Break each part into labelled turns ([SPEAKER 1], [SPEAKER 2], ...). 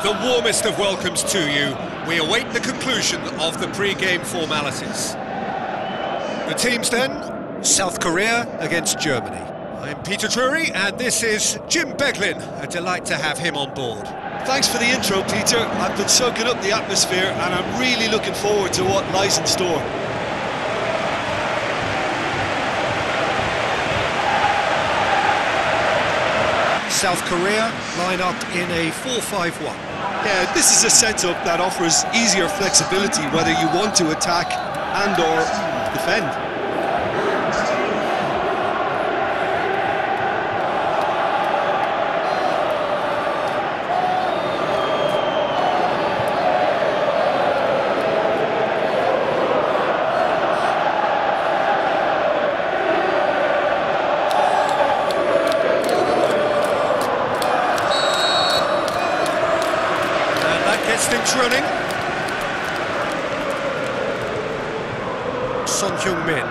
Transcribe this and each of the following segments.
[SPEAKER 1] The warmest of welcomes to you. We await the conclusion of the pre-game formalities. The teams then, South Korea against Germany. I'm Peter Drury, and this is Jim Beglin. A delight to have him on board.
[SPEAKER 2] Thanks for the intro, Peter. I've been soaking up the atmosphere, and I'm really looking forward to what lies in store.
[SPEAKER 1] South Korea line up in a 4-5-1.
[SPEAKER 2] Yeah, this is a setup that offers easier flexibility whether you want to attack and or defend.
[SPEAKER 1] Things running. Son Heung-min.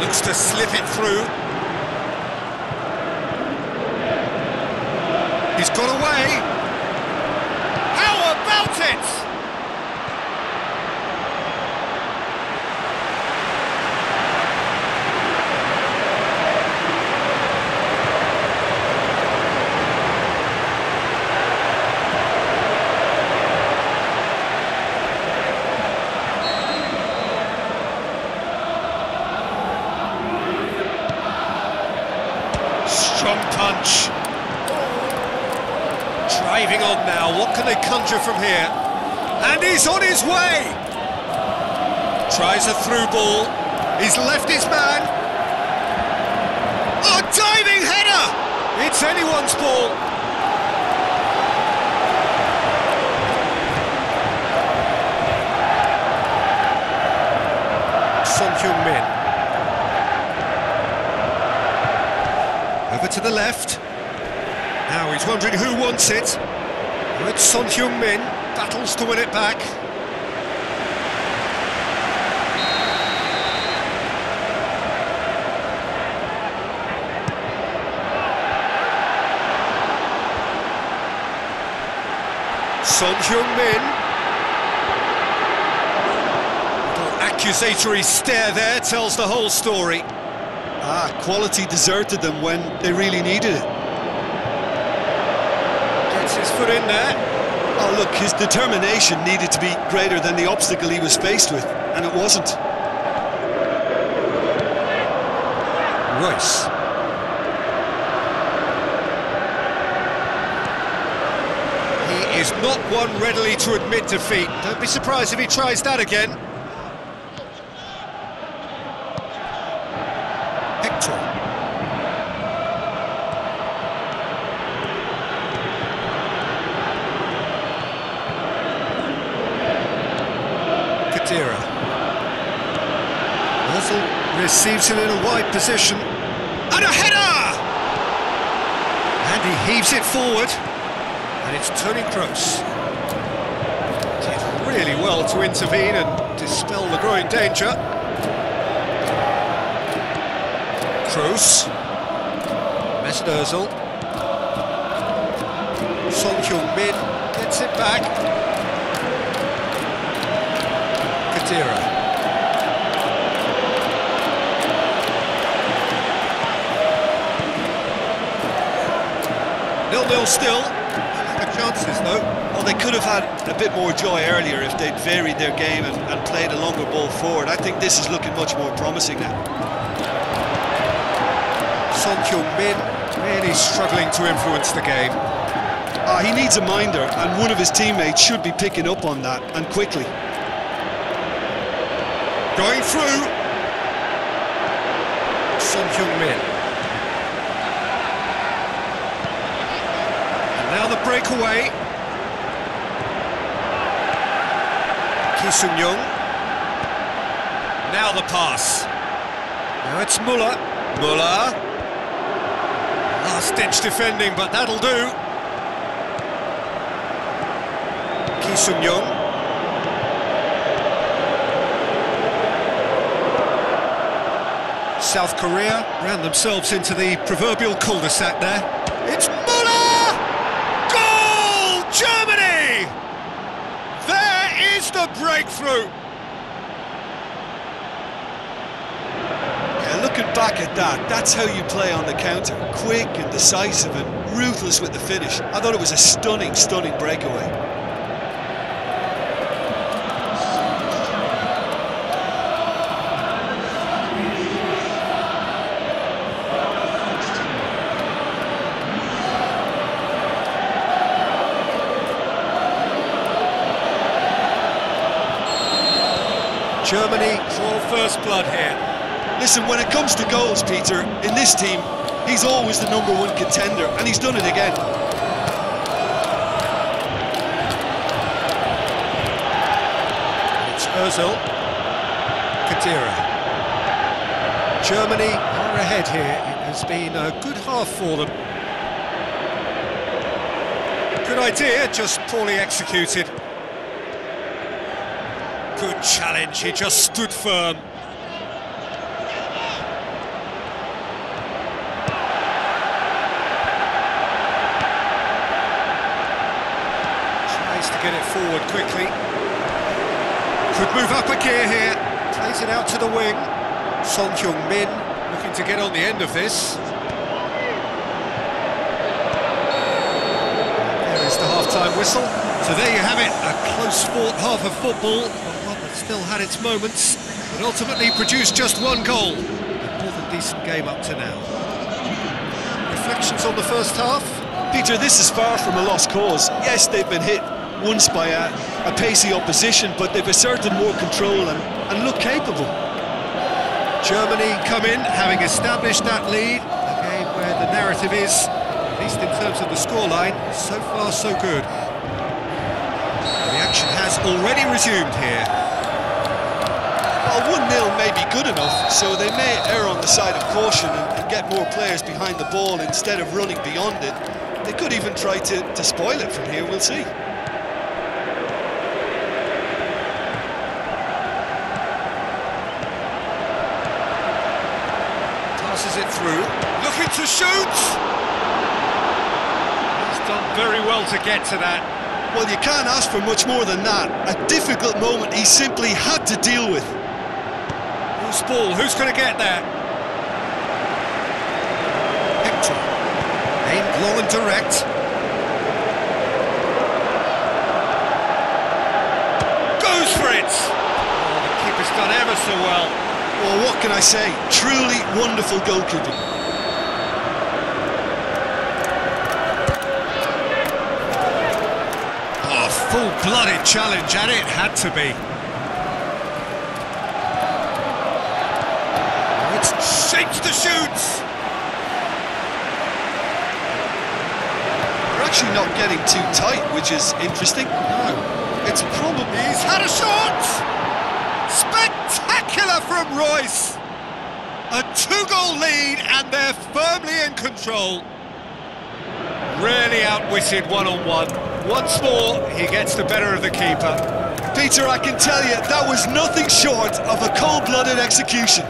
[SPEAKER 1] Looks to slip it through. He's got away. How about it? Strong punch. Driving on now, what can they conjure from here? And he's on his way! Tries a through ball, he's left his man. Oh, diving header! It's anyone's ball. Son Heung-min. Over to the left. Now he's wondering who wants it. Oh, it's Son Heung-min. Battles to win it back. Son Heung-min. Little accusatory stare there tells the whole story.
[SPEAKER 2] Quality deserted them when they really needed it.
[SPEAKER 1] Gets his foot in there.
[SPEAKER 2] Oh, look, his determination needed to be greater than the obstacle he was faced with, and it wasn't.
[SPEAKER 1] Royce. He is not one readily to admit defeat. Don't be surprised if he tries that again. Receives him in a wide position. And a header! And he heaves it forward. And it's Tony Kroos. Did really well to intervene and dispel the growing danger. Kroos. Mesut Ozil. Son Heung-min gets it back. Kadira. 0-0 still. Good chances though.
[SPEAKER 2] Well, they could have had a bit more joy earlier if they'd varied their game and played a longer ball forward. I think this is looking much more promising now.
[SPEAKER 1] Son Heung-min really struggling to influence the game.
[SPEAKER 2] He needs a minder, and one of his teammates should be picking up on that, and quickly.
[SPEAKER 1] Going through. Son Heung-min. Now the breakaway. Ki Sung-young. Now the pass. Now it's Muller. Muller. Last-ditch defending, but that'll do. Ki Sung-young. South Korea ran themselves into the proverbial cul-de-sac there. It's Müller! Goal! Germany! There is the breakthrough!
[SPEAKER 2] Yeah, looking back at that, that's how you play on the counter. Quick and decisive and ruthless with the finish. I thought it was a stunning, stunning breakaway.
[SPEAKER 1] Germany draw first blood here.
[SPEAKER 2] Listen, when it comes to goals, Peter, in this team, he's always the #1 contender, and he's done it again.
[SPEAKER 1] It's Ozil. Kadira. Germany are ahead here. It has been a good half for them. Good idea, just poorly executed. Good challenge, he just stood firm. Tries to get it forward quickly. Could move up a gear here. Plays it out to the wing. Son Heung-min looking to get on the end of this. There is the half-time whistle. So there you have it, a close-fought half of football, one that still had its moments, but ultimately produced just one goal. A more than decent game up to now. Reflections on the first half?
[SPEAKER 2] Peter, this is far from a lost cause. Yes, they've been hit once by a pacey opposition, but they've asserted more control and look capable.
[SPEAKER 1] Germany come in, having established that lead, a game where the narrative is, at least in terms of the scoreline, so far so good. The action has already resumed here.
[SPEAKER 2] Well, 1-0 may be good enough, so they may err on the side of caution and get more players behind the ball instead of running beyond it. They could even try to spoil it from here, we'll see.
[SPEAKER 1] Passes it through, looking to shoot! He's done very well to get to that.
[SPEAKER 2] Well, you can't ask for much more than that. A difficult moment he simply had to deal with.
[SPEAKER 1] Loose ball, who's going to get that? Hector. Aimed low and direct. Goes for it! Oh, the keeper's done ever so well.
[SPEAKER 2] Well, what can I say? Truly wonderful goalkeeping.
[SPEAKER 1] Full-blooded challenge, and it had to be. It's shaped to shoot.
[SPEAKER 2] They're actually not getting too tight, which is interesting.
[SPEAKER 1] No, it's probably... He's had a shot! Spectacular from Royce! A 2-goal lead, and they're firmly in control. Really outwitted one-on-one. Once more, he gets the better of the keeper.
[SPEAKER 2] Peter, I can tell you, that was nothing short of a cold-blooded execution.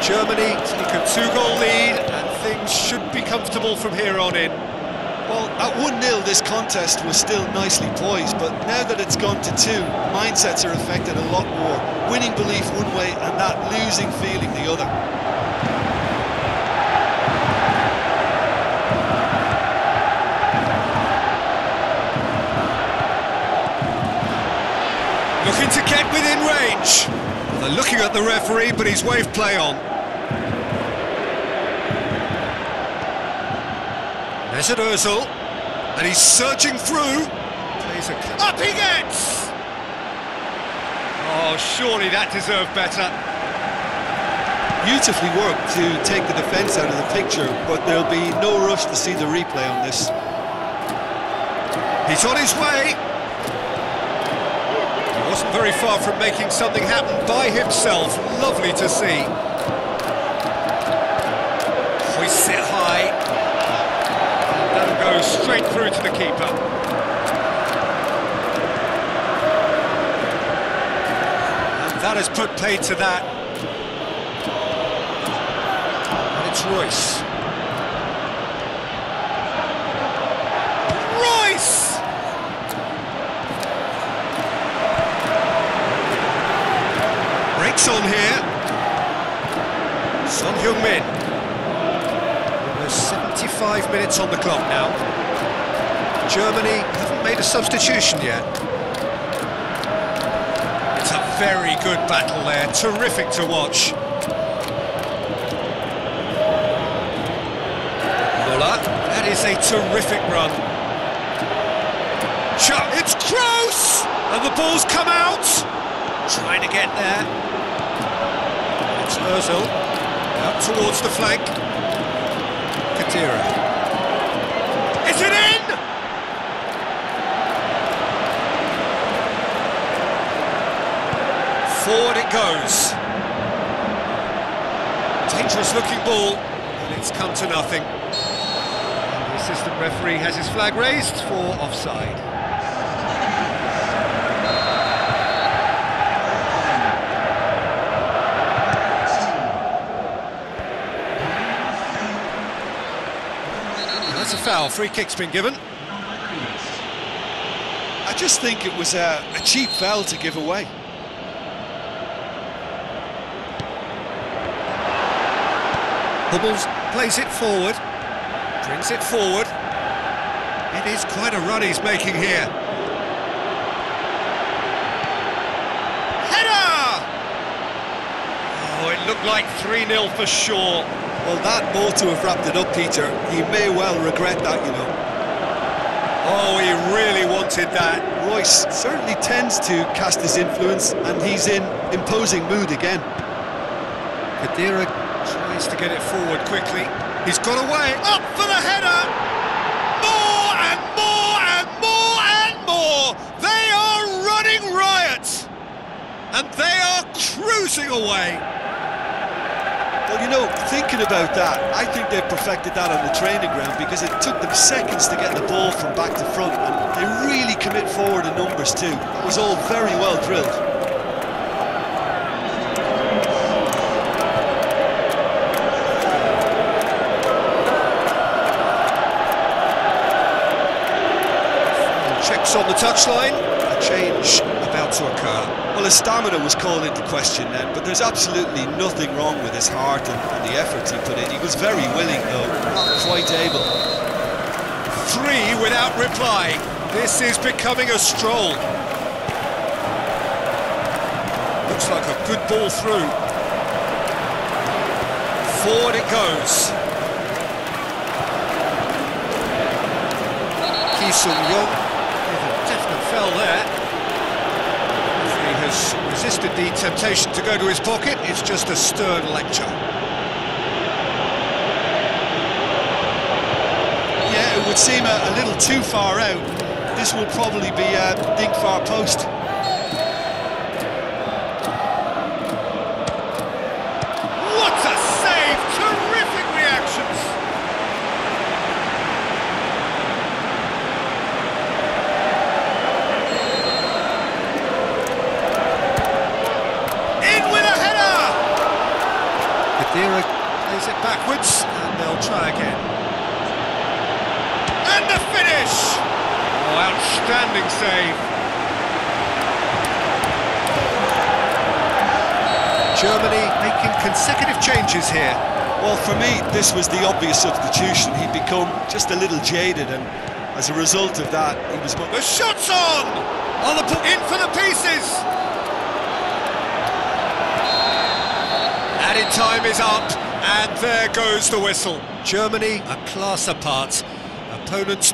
[SPEAKER 1] Germany take a 2-goal lead, and things should be comfortable from here on in.
[SPEAKER 2] Well, at 1-0 this contest was still nicely poised, but now that it's gone to 2, mindsets are affected a lot more. Winning belief one way and that losing feeling the other.
[SPEAKER 1] Looking to get within range. They're looking at the referee, but he's waved play on. Mesut Ozil, and he's surging through. Plays a up he gets! Oh, surely that deserved better.
[SPEAKER 2] Beautifully worked to take the defence out of the picture, but there'll be no rush to see the replay on this.
[SPEAKER 1] He's on his way. He wasn't very far from making something happen by himself. Lovely to see. He's hoists it high. That'll go straight through to the keeper. And that has put paid to that. And it's Royce. Breaks on here. Son Heung-min. Almost 75 minutes on the clock now. Germany haven't made a substitution yet. It's a very good battle there, terrific to watch. Muller, that is a terrific run. It's close! And the ball's come out! Trying to get there. It's Ozil, out towards the flank. Khedira. Is it in? Forward it goes. Dangerous looking ball, and it's come to nothing. And the assistant referee has his flag raised for offside. That's a foul, free kick's been given.
[SPEAKER 2] I just think it was a cheap foul to give away.
[SPEAKER 1] Hubbles plays it forward, brings it forward. It is quite a run he's making here. Header! Oh, it looked like 3-0 for sure.
[SPEAKER 2] Well, that ought to have wrapped it up, Peter. He may well regret that, you know.
[SPEAKER 1] Oh, he really wanted that.
[SPEAKER 2] Royce certainly tends to cast his influence, and he's in imposing mood again.
[SPEAKER 1] Khedira tries to get it forward quickly. He's got away. Up for the header! More and more and more and more! They are running riot! And they are cruising away.
[SPEAKER 2] Well, you know, thinking about that, I think they've perfected that on the training ground because it took them seconds to get the ball from back to front, and they really commit forward in numbers too. It was all very well drilled.
[SPEAKER 1] Checks on the touchline, a change about to occur.
[SPEAKER 2] Well, his stamina was called into question then, but there's absolutely nothing wrong with his heart and the efforts he put in. He was very willing, though, not quite able.
[SPEAKER 1] 3 without reply. This is becoming a stroll. Looks like a good ball through. Forward it goes. Ki Sung-young with a definite foul there. He has resisted the temptation to go to his pocket. It's just a stern lecture.
[SPEAKER 2] Yeah, it would seem a little too far out. This will probably be a big far post.
[SPEAKER 1] What a save! Terrific reactions! In with a header! Khedira plays it backwards, and they'll try again. And the finish! Oh, outstanding save. Germany making consecutive changes here.
[SPEAKER 2] Well, for me, this was the obvious substitution. He'd become just a little jaded, and as a result of that, he was...
[SPEAKER 1] The shot's on! On the in for the pieces! Added time is up, and there goes the whistle. Germany a class apart. Opponents